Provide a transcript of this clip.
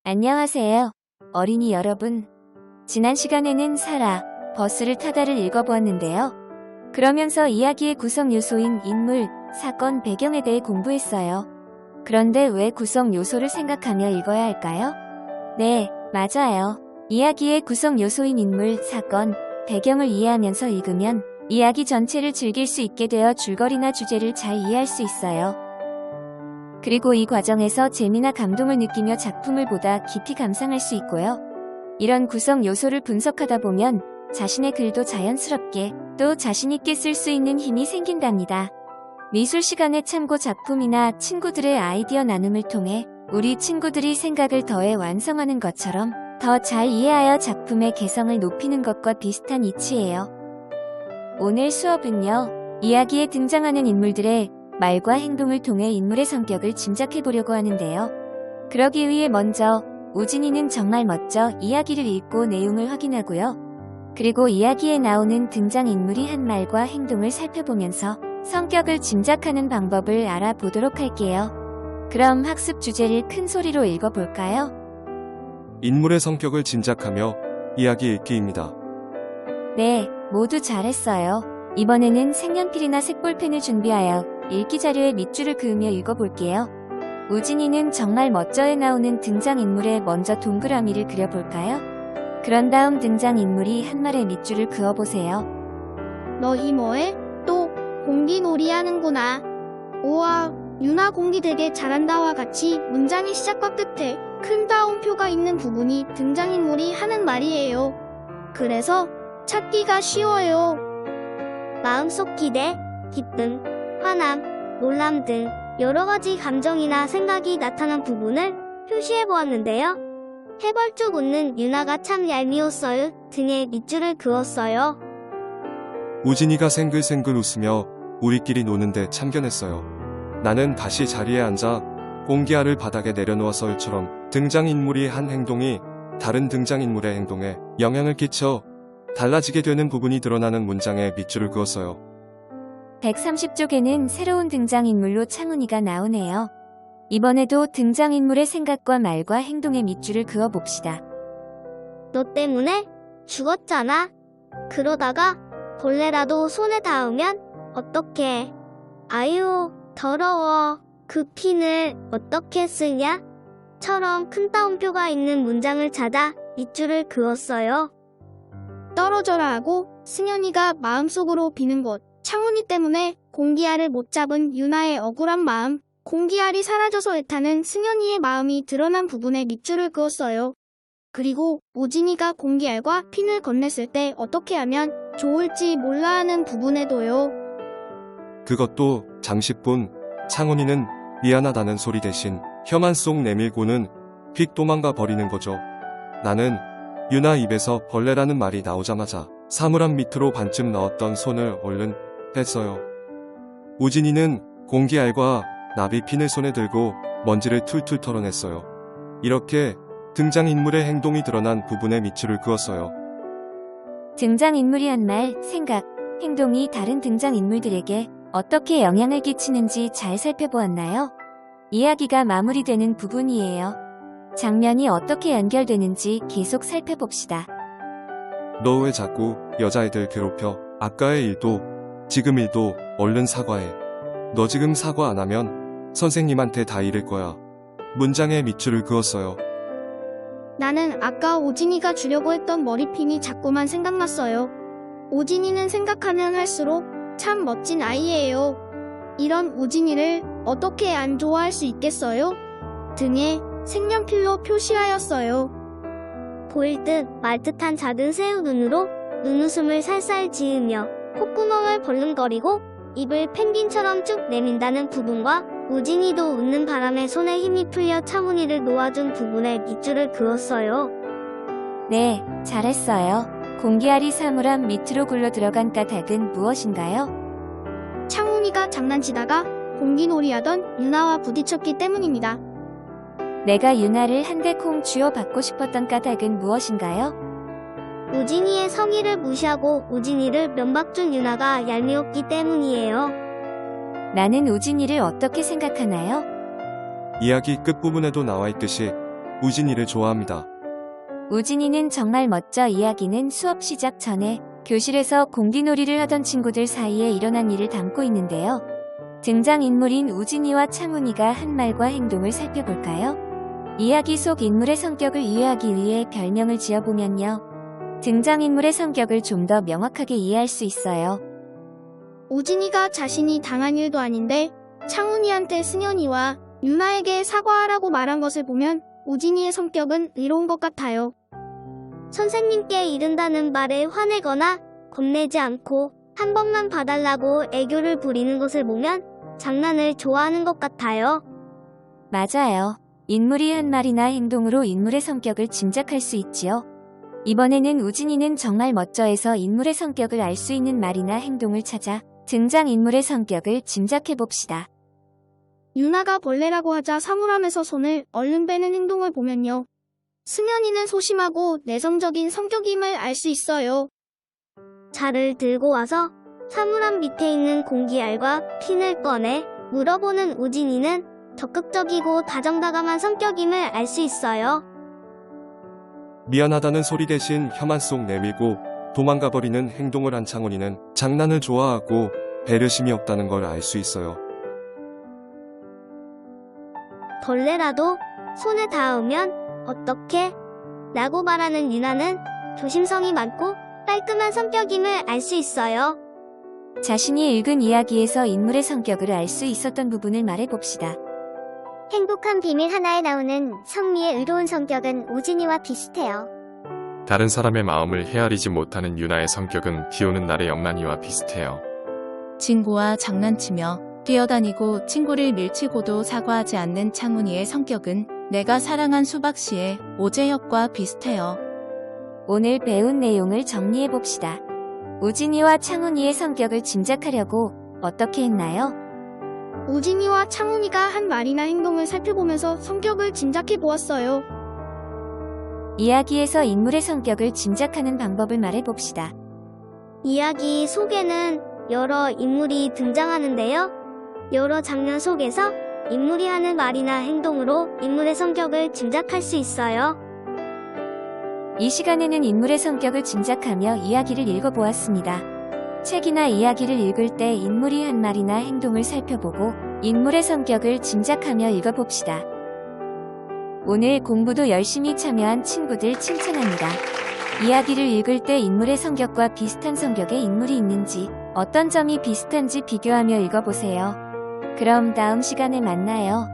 안녕하세요, 어린이 여러분. 지난 시간에는 사라, 버스를 타다를 읽어보았는데요. 그러면서 이야기의 구성 요소인 인물, 사건, 배경에 대해 공부했어요. 그런데 왜 구성 요소를 생각하며 읽어야 할까요? 네, 맞아요. 이야기의 구성 요소인 인물, 사건, 배경을 이해하면서 읽으면 이야기 전체를 즐길 수 있게 되어 줄거리나 주제를 잘 이해할 수 있어요. 그리고 이 과정에서 재미나 감동을 느끼며 작품을 보다 깊이 감상할 수 있고요. 이런 구성 요소를 분석하다 보면 자신의 글도 자연스럽게 또 자신있게 쓸 수 있는 힘이 생긴답니다. 미술 시간의 참고 작품이나 친구들의 아이디어 나눔을 통해 우리 친구들이 생각을 더해 완성하는 것처럼 더 잘 이해하여 작품의 개성을 높이는 것과 비슷한 이치예요. 오늘 수업은요, 이야기에 등장하는 인물들의 말과 행동을 통해 인물의 성격을 짐작해보려고 하는데요. 그러기 위해 먼저 우진이는 정말 멋져 이야기를 읽고 내용을 확인하고요. 그리고 이야기에 나오는 등장인물이 한 말과 행동을 살펴보면서 성격을 짐작하는 방법을 알아보도록 할게요. 그럼 학습 주제를 큰 소리로 읽어볼까요? 인물의 성격을 짐작하며 이야기 읽기입니다. 네, 모두 잘했어요. 이번에는 색연필이나 색볼펜을 준비하여 읽기 자료에 밑줄을 그으며 읽어볼게요. 우진이는 정말 멋져에 나오는 등장인물에 먼저 동그라미를 그려볼까요? 그런 다음 등장인물이 한 말에 밑줄을 그어보세요. 너희 뭐해? 또 공기놀이 하는구나. 우와, 유나 공기 되게 잘한다와 같이 문장의 시작과 끝에 큰 따옴표가 있는 부분이 등장인물이 하는 말이에요. 그래서 찾기가 쉬워요. 마음속 기대, 기쁨, 화남, 놀람 등 여러 가지 감정이나 생각이 나타난 부분을 표시해 보았는데요. 해벌쭉 웃는 유나가 참 얄미웠어요 등의 밑줄을 그었어요. 우진이가 생글생글 웃으며 우리끼리 노는데 참견했어요. 나는 다시 자리에 앉아 공기알을 바닥에 내려놓았어요처럼 등장인물이 한 행동이 다른 등장인물의 행동에 영향을 끼쳐 달라지게 되는 부분이 드러나는 문장에 밑줄을 그었어요. 130쪽에는 새로운 등장인물로 창훈이가 나오네요. 이번에도 등장인물의 생각과 말과 행동의 밑줄을 그어봅시다. 너 때문에 죽었잖아. 그러다가 벌레라도 손에 닿으면 어떡해. 아유, 더러워. 그 핀을 어떻게 쓰냐? 처럼 큰 따옴표가 있는 문장을 찾아 밑줄을 그었어요. 떨어져라 하고 승현이가 마음속으로 비는 것. 창훈이 때문에 공기알을 못 잡은 유나의 억울한 마음. 공기알이 사라져서 애타는 승현이의 마음이 드러난 부분에 밑줄을 그었어요. 그리고 우진이가 공기알과 핀을 건넸을 때 어떻게 하면 좋을지 몰라 하는 부분에도요. 그것도 장식분, 창훈이는 미안하다는 소리 대신 혀만 쏙 내밀고는 휙 도망가 버리는 거죠. 나는 유나 입에서 벌레라는 말이 나오자마자 사물함 밑으로 반쯤 넣었던 손을 얼른 뺐어요. 우진이는 공기알과 나비핀을 손에 들고 먼지를 툴툴 털어냈어요. 이렇게 등장인물의 행동이 드러난 부분에 밑줄을 그었어요. 등장인물이 한 말, 생각, 행동이 다른 등장인물들에게 어떻게 영향을 끼치는지 잘 살펴보았나요? 이야기가 마무리되는 부분이에요. 장면이 어떻게 연결되는지 계속 살펴봅시다. 너 왜 자꾸 여자애들 괴롭혀? 아까의 일도 지금 일도 얼른 사과해. 너 지금 사과 안 하면 선생님한테 다 이를 거야. 문장에 밑줄을 그었어요. 나는 아까 우진이가 주려고 했던 머리핀이 자꾸만 생각났어요. 우진이는 생각하면 할수록 참 멋진 아이예요. 이런 우진이를 어떻게 안 좋아할 수 있겠어요? 등에 색연필로 표시하였어요. 보일 듯 말 듯한 작은 새우 눈으로 눈웃음을 살살 지으며 콧구멍을 벌렁거리고 입을 펭귄처럼 쭉 내민다는 부분과 우진이도 웃는 바람에 손에 힘이 풀려 창훈이를 놓아준 부분에 밑줄을 그었어요. 네, 잘했어요. 공기알이 사물함 밑으로 굴러 들어간 까닭은 무엇인가요? 창훈이가 장난치다가 공기놀이하던 유나와 부딪혔기 때문입니다. 내가 유나를 한 대 콩 쥐어 받고 싶었던 까닭은 무엇인가요? 우진이의 성의를 무시하고 우진이를 면박 준 유나가 얄미웠기 때문이에요. 나는 우진이를 어떻게 생각하나요? 이야기 끝부분에도 나와 있듯이 우진이를 좋아합니다. 우진이는 정말 멋져. 이야기는 수업 시작 전에 교실에서 공기놀이를 하던 친구들 사이에 일어난 일을 담고 있는데요. 등장인물인 우진이와 창훈이가 한 말과 행동을 살펴볼까요? 이야기 속 인물의 성격을 이해하기 위해 별명을 지어보면요. 등장인물의 성격을 좀 더 명확하게 이해할 수 있어요. 우진이가 자신이 당한 일도 아닌데 창훈이한테 승현이와 유나에게 사과하라고 말한 것을 보면 우진이의 성격은 의로운 것 같아요. 선생님께 이른다는 말에 화내거나 겁내지 않고 한 번만 봐달라고 애교를 부리는 것을 보면 장난을 좋아하는 것 같아요. 맞아요. 인물이 한 말이나 행동으로 인물의 성격을 짐작할 수 있지요. 이번에는 우진이는 정말 멋져해서 인물의 성격을 알 수 있는 말이나 행동을 찾아 등장인물의 성격을 짐작해봅시다. 유나가 벌레라고 하자 사물함에서 손을 얼른 빼는 행동을 보면요. 승현이는 소심하고 내성적인 성격임을 알 수 있어요. 자를 들고 와서 사물함 밑에 있는 공기알과 핀을 꺼내 물어보는 우진이는 적극적이고 다정다감한 성격임을 알 수 있어요. 미안하다는 소리 대신 혐한 속 내밀고 도망가버리는 행동을 한 창훈이는 장난을 좋아하고 배려심이 없다는 걸 알 수 있어요. 벌레라도 손에 닿으면 어떻게? 라고 말하는 유나는 조심성이 많고 깔끔한 성격임을 알 수 있어요. 자신이 읽은 이야기에서 인물의 성격을 알 수 있었던 부분을 말해봅시다. 행복한 비밀 하나에 나오는 성미의 의로운 성격은 우진이와 비슷해요. 다른 사람의 마음을 헤아리지 못하는 유나의 성격은 비오는 날의 영란이와 비슷해요. 친구와 장난치며 뛰어다니고 친구를 밀치고도 사과하지 않는 창훈이의 성격은 내가 사랑한 수박씨의 오재혁과 비슷해요. 오늘 배운 내용을 정리해봅시다. 우진이와 창훈이의 성격을 짐작하려고 어떻게 했나요? 우진이와 창훈이가 한 말이나 행동을 살펴보면서 성격을 짐작해 보았어요. 이야기에서 인물의 성격을 짐작하는 방법을 말해봅시다. 이야기 속에는 여러 인물이 등장하는데요. 여러 장면 속에서 인물이 하는 말이나 행동으로 인물의 성격을 짐작할 수 있어요. 이 시간에는 인물의 성격을 짐작하며 이야기를 읽어보았습니다. 책이나 이야기를 읽을 때 인물이 한 말이나 행동을 살펴보고 인물의 성격을 짐작하며 읽어봅시다. 오늘 공부도 열심히 참여한 친구들 칭찬합니다. 이야기를 읽을 때 인물의 성격과 비슷한 성격의 인물이 있는지, 어떤 점이 비슷한지 비교하며 읽어보세요. 그럼 다음 시간에 만나요.